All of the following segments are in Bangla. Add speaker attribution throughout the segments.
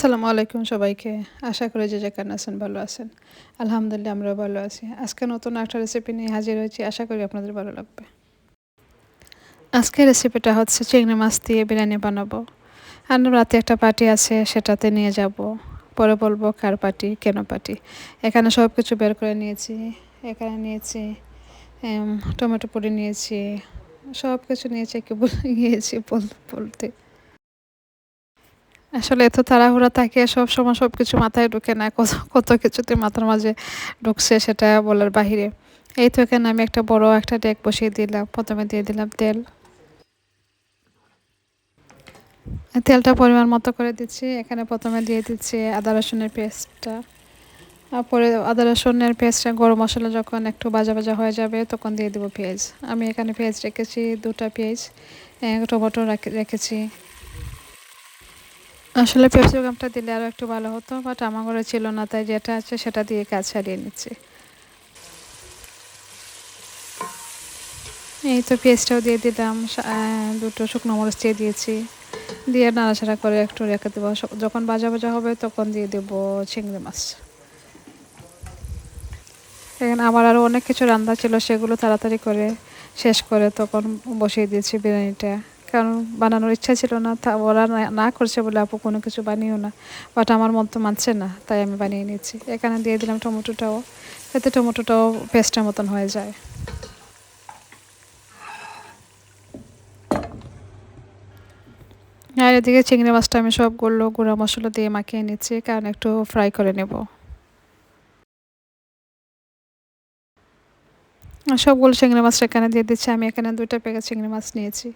Speaker 1: আসসালামু আলাইকুম সবাইকে। আশা করি যে যেখানে আছেন ভালো আছেন। আলহামদুলিল্লাহ আমরাও ভালো আছি। আজকে নতুন একটা রেসিপি নিয়ে হাজির হয়েছি। আশা করি আপনাদের ভালো লাগবে। আজকের রেসিপিটা হচ্ছে চিংড়ি মাছ দিয়ে বিরিয়ানি বানাবো। আর রাতে একটা পার্টি আছে সেটাতে নিয়ে যাব। পরে বলবো কার পার্টি, কেন পার্টি। এখানে সব কিছু বের করে নিয়েছি। এখানে নিয়েছি টমেটো পুরি নিয়েছি। সব কিছু নিয়েছি কি ভুলে গিয়েছি বলতে। আসলে এত তাড়াহুড়া থাকে সবসময় সবকিছু মাথায় ঢোকে না। কত কত কিছুতে মাথার মাঝে ঢুকছে সেটা বলার বাহিরে। এই তো এখানে আমি একটা বড় একটা ডেক বসিয়ে দিলাম। প্রথমে দিয়ে দিলাম তেল। তেলটা পরিমাণ মতো করে দিচ্ছি। এখানে প্রথমে দিয়ে দিচ্ছি আদা রসুনের পেস্টটা। তারপরে আদা রসুনের পেস্টটা গরম মশলা যখন একটু ভাজা ভাজা হয়ে যাবে তখন দিয়ে দেবো পেঁয়াজ। আমি এখানে পেঁয়াজ রেখেছি 2টা পেঁয়াজ। টমেটো রেখেছি। আসলে ক্যাপসিকামটা দিলে আরও একটু ভালো হতো, বাট আমার ঘরে ছিল না, তাই যেটা আছে সেটা দিয়ে কাজ ছাড়িয়ে নিচ্ছি। এই তো পেঁয়াজটাও দিয়ে দিলাম, 2টো শুকনো মরিচ দিয়ে দিয়েছি। দিয়ে নাড়াচাড়া করে একটু রেখে দেবো। যখন ভাজা ভাজা হবে তখন দিয়ে দেবো চিংড়ি মাছ। এখানে আমার আরও অনেক কিছু রান্না ছিল, সেগুলো তাড়াতাড়ি করে শেষ করে তখন বসিয়ে দিয়েছি বিরিয়ানিটা। কারণ বানানোর ইচ্ছা ছিল না, তা ওরা না করছে বলে আপু কোনো কিছু বানিও না, বাট আমার মন তো মানছে না, তাই আমি বানিয়ে নিচ্ছি। এখানে দিয়ে দিলাম টমেটোটাও, যাতে টমেটোটাও পেস্টের মতন হয়ে যায়। আর এদিকে চিংড়ি মাছটা আমি সবগুলো গুঁড়া মশলা দিয়ে মাখিয়ে নিচ্ছি, কারণ একটু ফ্রাই করে নেব। আর সবগুলো চিংড়ি মাছটা এখানে দিয়ে দিচ্ছি। আমি এখানে 2টা প্যাকেট চিংড়ি মাছ নিয়েছি।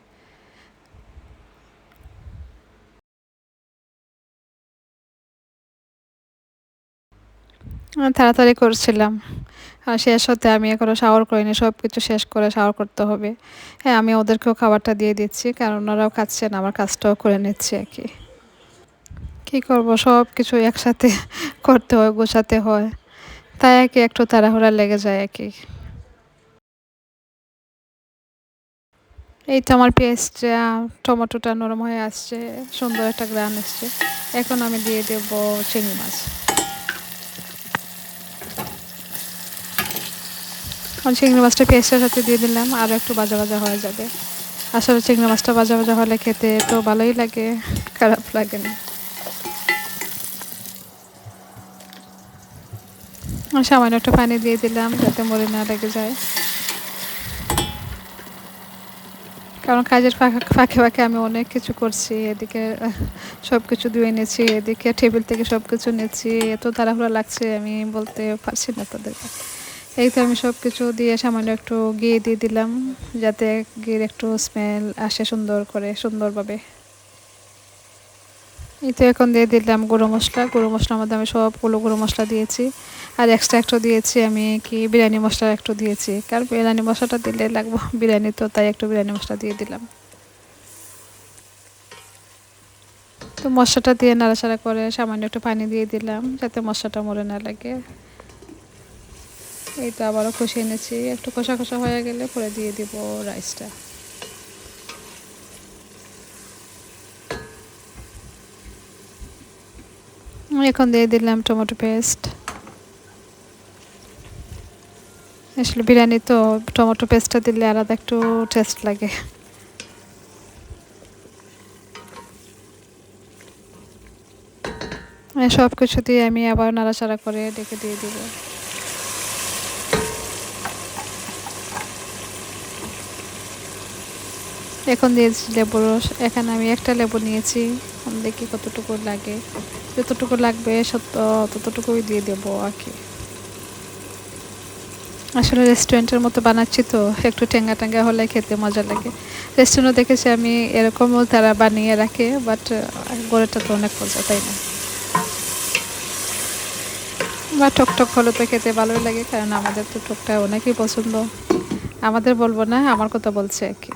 Speaker 1: তাড়াতাড়ি করছিলাম, আর শেষ হতে আমি এখনও শাওয়ার করিনি। সব কিছু শেষ করে শাওয়ার করতে হবে। হ্যাঁ, আমি ওদেরকেও খাবারটা দিয়ে দিচ্ছি, কারণ ওরাও খাচ্ছেন, আমার কাজটাও করে নিচ্ছি আর কি। কী করবো, সব কিছু একসাথে করতে হয়, গোছাতে হয়, তাই আর কি একটু তাড়াহুড়া লেগে যায় আর কি। এই তো আমার পেঁয়াজটা টমেটোটা নরম হয়ে আসছে, সুন্দর একটা গ্রান আসছে। এখন আমি দিয়ে দেব চিংড়ি মাছ। চিংড়ি মাছটা পেঁয়াজটার সাথে দিয়ে দিলাম, আরও একটু ভাজা ভাজা হয়ে যাবে। আসলে চিংড়ি মাছটা ভাজা ভাজা হলে খেতে তো ভালোই লাগে, খারাপ লাগে না। সামান্য একটু পানি দিয়ে দিলাম যাতে মরে না লেগে যায়। কারণ কাজের ফাঁকে ফাঁকে আমি অনেক কিছু করছি। এদিকে সব কিছু ধুয়ে এনেছি, এদিকে টেবিল থেকে সব কিছু নিচ্ছি। এত তাড়াহুড়া লাগছে আমি বলতে পারছি না তাদেরকে। এই তো আমি সব কিছু দিয়ে সামান্য একটু ঘি দিয়ে দিলাম, যাতে ঘির একটু স্মেল আসে সুন্দর করে, সুন্দরভাবে। এই তো এখন দিয়ে দিলাম গুঁড়ো মশলা। গুঁড়ো মশলার মধ্যে আমি সবগুলো গুঁড়ো মশলা দিয়েছি। আর এক্সট্রা একটু দিয়েছি আমি কি বিরিয়ানি মশলা একটু দিয়েছি, কারণ বিরিয়ানি মশলাটা দিলে লাগবে বিরিয়ানি, তো তাই একটু বিরিয়ানি মশলা দিয়ে দিলাম। তো মশলাটা দিয়ে নাড়াচাড়া করে সামান্য একটু পানি দিয়ে দিলাম, যাতে মশলাটা মরে না লাগে। এই তো আবারও কষিয়ে নিয়েছি, একটু কষা কষা হয়ে গেলে পরে দিয়ে দিব রাইসটা। এখন দিয়ে দিলাম টমেটো পেস্ট। আসলে বিরিয়ানি তো টমেটো পেস্টটা দিলে আলাদা একটু টেস্ট লাগে। সব কিছু দিয়ে আমি আবার নাড়াচাড়া করে ডেকে দিয়ে দিব। এখন দিয়েছি লেবুর রস। এখানে আমি একটা লেবু নিয়েছি, দেখি কতটুকু লাগে। যতটুকু লাগবে ততটুকুই দিয়ে দেবো আর কি। আসলে রেস্টুরেন্টের মতো বানাচ্ছি তো, একটু টেঙ্গা টেঙ্গা হলে খেতে মজা লাগে। রেস্টুরেন্টও দেখেছি আমি এরকমও তারা বানিয়ে রাখে, বাট গড়েটা তো অনেক মজা, তাই না? বা টকটক হলে তো খেতে ভালোই লাগে, কারণ আমাদের তো টকটা অনেকই পছন্দ। আমাদের বলবো না, আমার কথা বলছে আর কি।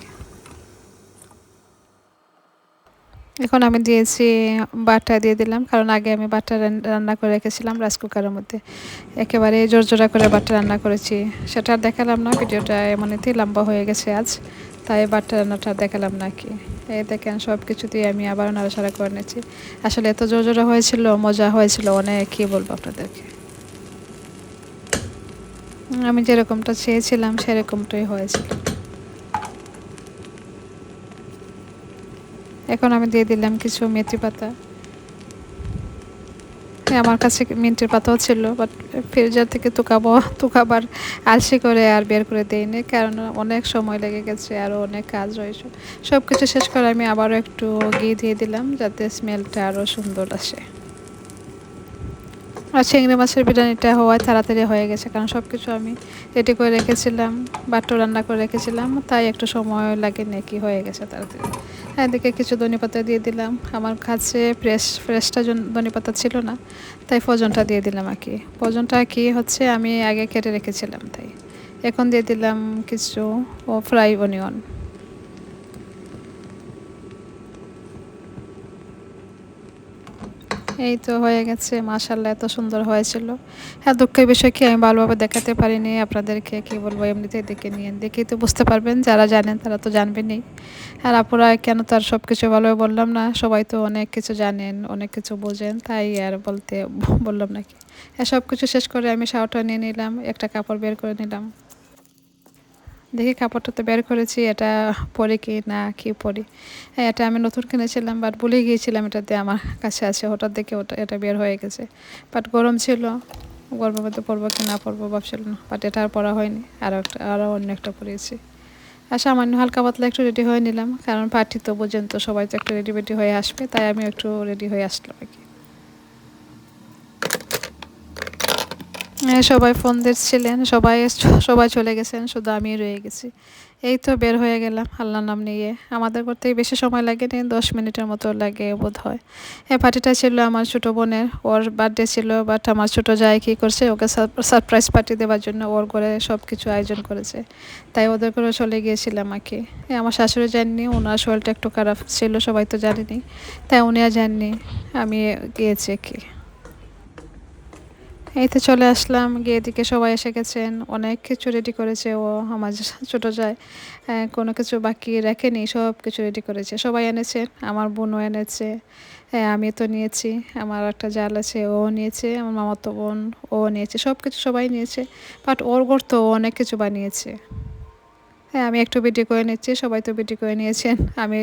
Speaker 1: এখন আমি দিয়েছি বাটা দিয়ে দিলাম, কারণ আগে আমি বাটা রান্না করে রেখেছিলাম রাইস কুকারের মধ্যে। একেবারে জোরজোড়া করে বাটা রান্না করেছি। সেটা আর দেখালাম না, ভিডিওটা এমনিতেই লম্বা হয়ে গেছে আজ, তাই বাটা রান্নাটা দেখালাম না কি। এই দেখেন সব কিছু দিয়ে আমি আবার নাড়াচাড়া করে নিচ্ছি। আসলে এত জোরজোরা হয়েছিল, মজা হয়েছিল অনেক, কী বলবো আপনাদেরকে। আমি যেরকমটা চেয়েছিলাম সেরকমটাই হয়েছিল। এখন আমি দিয়ে দিলাম কিছু মেথি পাতা। আমার কাছে মিন্টের পাতাও ছিল, বাট ফ্রিজার থেকে তুকাবার আলসি করে আর বের করে দেইনি, কারণ অনেক সময় লেগে গেছে, আরও অনেক কাজ রয়েছে। সব কিছু শেষ করে আমি আবারও একটু ঘি দিয়ে দিলাম, যাতে স্মেলটা আরও সুন্দর আসে। আর চিংড়ি মাছের বিরিয়ানিটা হওয়ায় তাড়াতাড়ি হয়ে গেছে, কারণ সব কিছু আমি রেডি করে রেখেছিলাম, বাট্টু রান্না করে রেখেছিলাম, তাই একটু সময় লাগে নাকি, হয়ে গেছে তাড়াতাড়ি। এদিকে কিছু ধনেপাতা দিয়ে দিলাম। আমার কাছে ফ্রেশটা ধনেপাতা ছিল না, তাই ফজনটা দিয়ে দিলাম আর কি। ফজনটা কি হচ্ছে, আমি আগে কেটে রেখেছিলাম, তাই এখন দিয়ে দিলাম কিছু ফ্রাই অনিয়ন। এই তো হয়ে গেছে, মাশাআল্লাহ এত সুন্দর হয়েছিল। হ্যাঁ, দুঃখের বিষয় কি আমি ভালোভাবে দেখাতে পারিনি আপনাদেরকে, কি বলবো, এমনিতেই দেখে নিয়ে দেখেই তো বুঝতে পারবেন, যারা জানেন তারা তো জানবেনই। আর আপুরা কেন তার সব কিছু ভালোভাবে বললাম না, সবাই তো অনেক কিছু জানেন, অনেক কিছু বোঝেন, তাই আর বলতে বললাম নাকি। হ্যাঁ, সব কিছু শেষ করে আমি শাওয়ারটা নিয়ে নিলাম, একটা কাপড় বের করে নিলাম। দেখি কাপড়টা তো বের করেছি, এটা পরে কি না কি পরি। হ্যাঁ, এটা আমি নতুন কিনেছিলাম, বাট ভুলে গিয়েছিলাম এটাতে আমার কাছে আছে, হঠাৎ দেখে এটা বের হয়ে গেছে। বাট গরম ছিল, গরমের মধ্যে পরবো কি না পরবো ভাবছিল না, বাট এটা আর পরা হয়নি, আরও অন্য একটা পরিয়েছি। আর সামান্য হালকা পাতলা একটু রেডি হয়ে নিলাম, কারণ পার্টি তো বোঝেন তো, সবাই তো একটু রেডি হয়ে আসবে, তাই আমি একটু রেডি হয়ে আসলাম আর কি। সবাই ফোন দিচ্ছিলেন, সবাই চলে গেছেন, শুধু আমি রয়ে গেছি। এই তো বের হয়ে গেলাম আল্লাহর নাম নিয়ে। আমাদের করতে বেশি সময় লাগেনি, 10 মিনিটের মতো লাগে বোধ হয়। এই পার্টিটা ছিল আমার ছোটো বোনের, ওর বার্থডে ছিল, বাট আমার ছোটো জামাই কী করছে, ওকে সারপ্রাইজ পার্টি দেওয়ার জন্য ওর ঘরে সব কিছু আয়োজন করেছে, তাই ওদের ঘরে চলে গিয়েছিলাম আর কি। আমার শাশুড়ি যাননি, ওনার শরীরটা একটু খারাপ ছিল, সবাই তো জানেনি, তাই উনি আর যাননি, আমি গিয়েছি কি। এই তো চলে আসলাম, গিয়ে এদিকে সবাই এসে গেছেন, অনেক কিছু রেডি করেছে ও, আমার ছোটো যায় কোনো কিছু বাকি রাখেনি, সব কিছু রেডি করেছে, সবাই এনেছে, আমার বোনও এনেছে, আমি তো নিয়েছি, আমার একটা জাল আছে ও নিয়েছে, আমার মামাতো বোন ও নিয়েছে, সব কিছু সবাই নিয়েছে, বাট ওর ঘর তো অনেক কিছু বানিয়েছে। হ্যাঁ, আমি একটু ভিডিও করে নিচ্ছি, সবাই তো ভিডিও করে নিয়েছেন, আমি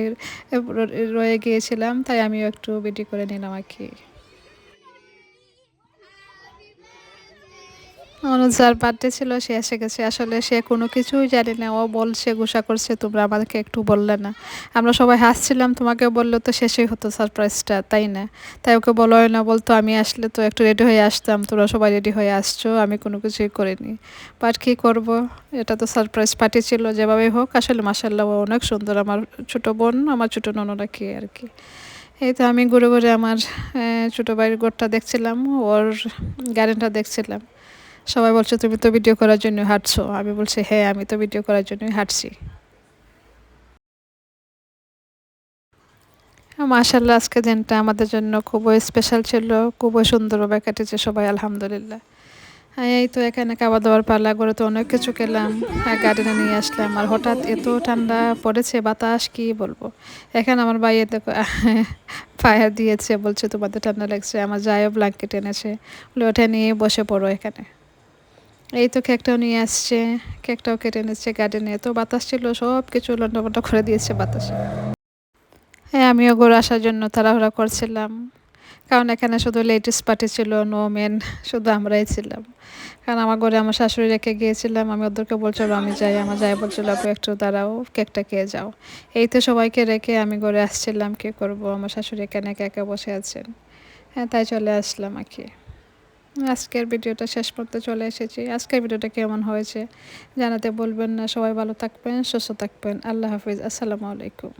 Speaker 1: রয়ে গিয়েছিলাম, তাই আমিও একটু ভিডিও করে নিলাম আর কি। অনুজার বার্থডে ছিল, সে এসে গেছে, আসলে সে কোনো কিছুই জানে না, ও বলছে গুসা করছে তোমরা আমাদেরকে একটু বললে না। আমরা সবাই হাসছিলাম, তোমাকে বললে তো শেষই হতো সারপ্রাইজটা, তাই না? তাই ওকে বলো না, বলতো আমি আসলে তো একটু রেডি হয়ে আসতাম, তোমরা সবাই রেডি হয়ে আসছো, আমি কোনো কিছুই করিনি। বাট কী করব, এটা তো সারপ্রাইজ পার্টি ছিল, যেভাবে হোক। আসলে মাসাল্লাহ ও অনেক সুন্দর, আমার ছোটো বোন, আমার ছোটো ননদা কি আর কি। এই তো আমি ঘুরে ঘুরে আমার ছোটো ভাইয়ের ঘরটা দেখছিলাম, ওর গার্ডেনটা দেখছিলাম। সবাই বলছে তুমি তো ভিডিও করার জন্য হাঁটছো, আমি বলছি হ্যাঁ, আমি তো ভিডিও করার জন্যই হাঁটছি। মাশাল্লাহ, আজকে দিনটা আমাদের জন্য খুবই স্পেশাল ছিল, খুবই সুন্দরভাবে কেটেছে সবাই, আলহামদুলিল্লাহ। হ্যাঁ, এই তো এখানে খাওয়া দাওয়ার পালা, করে তো অনেক কিছু খেলাম, গার্ডেনে নিয়ে আসলাম, আর হঠাৎ এত ঠান্ডা পড়েছে, বাতাস কি বলবো। এখানে আমার ভাই দেখো ফায়ার দিয়েছে, বলছে তোমাদের ঠান্ডা লাগছে, আমার যাইও ব্ল্যাঙ্কেট এনেছে, বলে ওটা নিয়ে বসে পড়ো এখানে। এই তো কেকটাও নিয়ে আসছে, কেকটাও কেটে নিচ্ছে গার্ডেনে, তো বাতাস ছিল, সব কিছু লন্ডভন্ড করে দিয়েছে বাতাসে। হ্যাঁ, আমিও ঘুরে আসার জন্য তাড়াহুড়া করছিলাম, কারণ এখানে শুধু লেডিস পার্টি ছিল, নো মেন, শুধু আমরাই ছিলাম। কারণ আমার ঘরে আমার শাশুড়ি রেখে গিয়েছিলাম, আমি ওদেরকে বলছিলাম আমি যাই, আমার যাই বলছিল আপু একটু দাঁড়াও, কেকটা খেয়ে যাও। এই তো সবাইকে রেখে আমি ঘরে আসছিলাম, কী করব, আমার শাশুড়ি এখানে একা একা বসে আছেন। হ্যাঁ, তাই চলে আসলাম আর কি। আজকের ভিডিওটা শেষ করতে চলে এসেছি। আজকের ভিডিওটা কেমন হয়েছে জানাতে বলবেন না। সবাই ভালো থাকবেন, সুস্থ থাকবেন। আল্লাহ হাফিজ, আসসালামু আলাইকুম।